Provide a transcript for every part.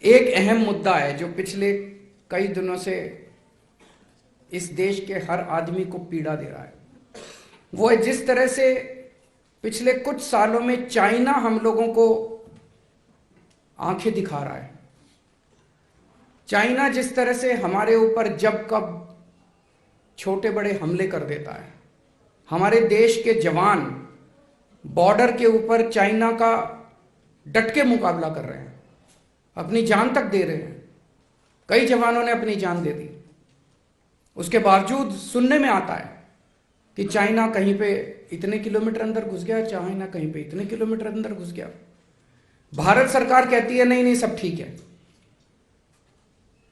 एक अहम मुद्दा है जो पिछले कई दिनों से इस देश के हर आदमी को पीड़ा दे रहा है। वो है जिस तरह से पिछले कुछ सालों में चाइना हम लोगों को आंखें दिखा रहा है। चाइना जिस तरह से हमारे ऊपर जब कब छोटे बड़े हमले कर देता है। हमारे देश के जवान बॉर्डर के ऊपर चाइना का डट के मुकाबला कर रहे हैं, अपनी जान तक दे रहे हैं। कई जवानों ने अपनी जान दे दी। उसके बावजूद सुनने में आता है कि चाइना कहीं पे इतने किलोमीटर अंदर घुस गया, चाइना कहीं पे इतने किलोमीटर अंदर घुस गया। भारत सरकार कहती है नहीं नहीं सब ठीक है।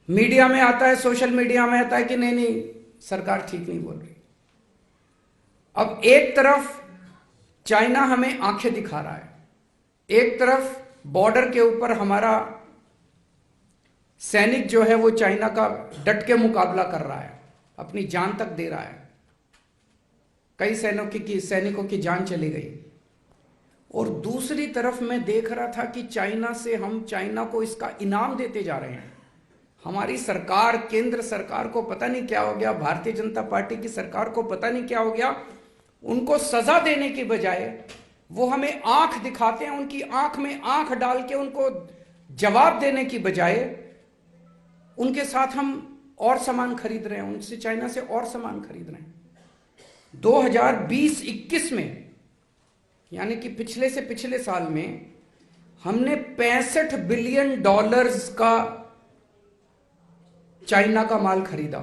मीडिया में आता है, सोशल मीडिया में आता है कि नहीं नहीं सरकार ठीक नहीं बोल रही। अब एक तरफ चाइना हमें आंखें दिखा रहा है, एक तरफ बॉर्डर के ऊपर हमारा सैनिक जो है वो चाइना का डट के मुकाबला कर रहा है, अपनी जान तक दे रहा है। कई सैनिकों की जान चली गई। और दूसरी तरफ मैं देख रहा था कि चाइना को इसका इनाम देते जा रहे हैं। हमारी सरकार, केंद्र सरकार को पता नहीं क्या हो गया, भारतीय जनता पार्टी की सरकार को पता नहीं क्या हो गया। उनको सजा देने की बजाय वो हमें आंख दिखाते हैं, उनकी आंख में आंख डाल के उनको जवाब देने की बजाय उनके साथ हम और सामान खरीद रहे हैं, उनसे चाइना से और सामान खरीद रहे हैं। 2020-21 में यानी कि पिछले से पिछले साल में हमने $65 बिलियन का चाइना का माल खरीदा।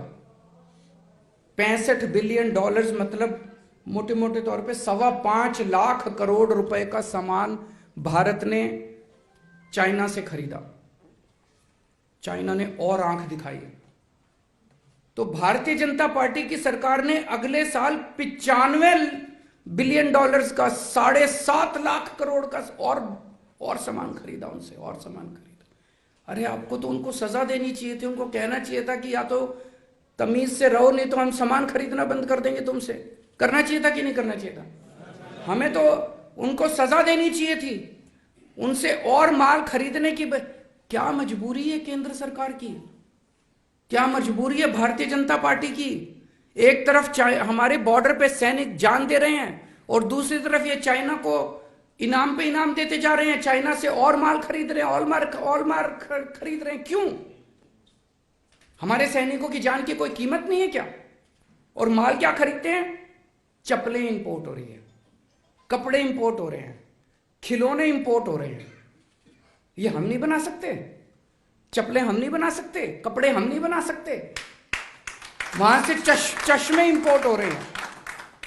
$65 बिलियन मतलब मोटे मोटे तौर पे 5.25 लाख करोड़ रुपए का सामान भारत ने चाइना से खरीदा। चाइना ने और आंख दिखाई। तो भारतीय जनता पार्टी की सरकार ने अगले साल $95 बिलियन का 7.5 लाख करोड़ का और सामान खरीदा, उनसे और सामान खरीदा। अरे आपको तो उनको सजा देनी चाहिए थी, उनको कहना चाहिए था कि या तो तमीज से रहो नहीं तो हम सामान खरीदना बंद कर देंगे तुमसे। करना चाहिए था कि नहीं करना चाहिए था? हमें तो उनको सजा देनी चाहिए थी, उनसे और माल खरीदने की। क्या मजबूरी है केंद्र सरकार की? क्या मजबूरी है भारतीय जनता पार्टी की? एक तरफ हमारे बॉर्डर पे सैनिक जान दे रहे हैं और दूसरी तरफ ये चाइना को इनाम पे इनाम देते जा रहे हैं, चाइना से और माल खरीद रहे हैं, और माल खरीद रहे हैं। क्यों? हमारे सैनिकों की जान की कोई कीमत नहीं है क्या? और माल क्या खरीदते हैं? चप्पलें इंपोर्ट हो रही है, कपड़े इंपोर्ट हो रहे हैं, खिलौने इंपोर्ट हो रहे हैं। ये हम नहीं बना सकते? चप्पलें हम नहीं बना सकते? कपड़े हम नहीं बना सकते? वहां से चश्मे इंपोर्ट हो रहे हैं।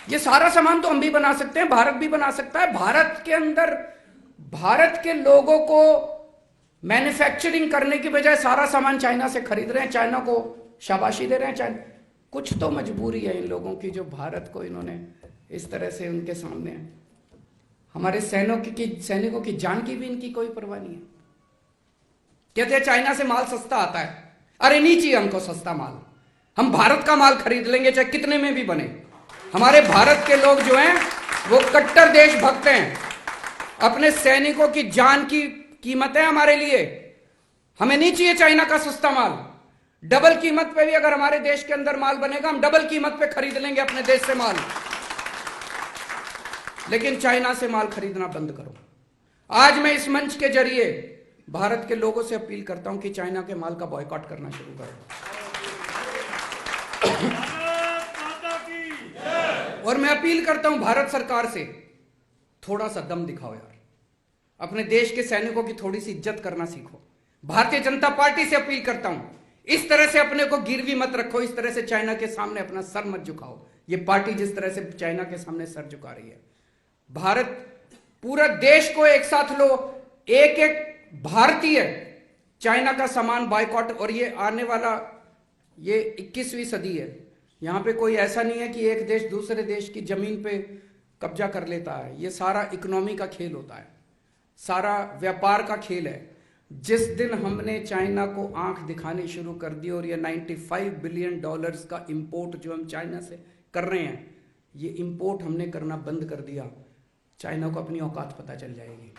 ये सारा सामान तो हम भी बना सकते हैं, भारत भी बना सकता है। भारत के अंदर भारत के लोगों को मैन्युफैक्चरिंग करने की बजाय सारा सामान चाइना से खरीद रहे हैं, चाइना को शाबाशी दे रहे हैं। चाइना कुछ तो मजबूरी है इन लोगों की, जो भारत को इन्होंने इस तरह से उनके सामने हमारे सैनिकों की जान की भी इनकी कोई परवाह नहीं है। कहते हैं चाइना से माल सस्ता आता है। अरे नहीं चाहिए हमको सस्ता माल, हम भारत का माल खरीद लेंगे चाहे कितने में भी बने। हमारे भारत के लोग जो हैं वो कट्टर देशभक्त हैं, अपने सैनिकों की जान की कीमत है हमारे लिए। हमें नहीं चाहिए चाइना का सस्ता माल। डबल कीमत पे भी अगर हमारे देश के अंदर माल बनेगा, हम डबल कीमत पे खरीद लेंगे अपने देश से माल। लेकिन चाइना से माल खरीदना बंद करो। आज मैं इस मंच के जरिए भारत के लोगों से अपील करता हूं कि चाइना के माल का बॉयकॉट करना शुरू करो। और मैं अपील करता हूं भारत सरकार से, थोड़ा सा दम दिखाओ यार, अपने देश के सैनिकों की थोड़ी सी इज्जत करना सीखो। भारतीय जनता पार्टी से अपील करता हूं, इस तरह से अपने को गिरवी मत रखो, इस तरह से चाइना के सामने अपना सर मत झुकाओ। ये पार्टी जिस तरह से चाइना के सामने सर झुका रही है, भारत पूरा देश को एक साथ लो, एक एक भारतीय चाइना का सामान बायकॉट। और ये आने वाला ये 21वीं सदी है, यहां पे कोई ऐसा नहीं है कि एक देश दूसरे देश की जमीन पे कब्जा कर लेता है। ये सारा इकोनॉमी का खेल होता है, सारा व्यापार का खेल है। जिस दिन हमने चाइना को आंख दिखानी शुरू कर दी और ये $95 बिलियन का इंपोर्ट जो हम चाइना से कर रहे हैं, ये इंपोर्ट हमने करना बंद कर दिया, चाइना को अपनी औकात पता चल जाएगी।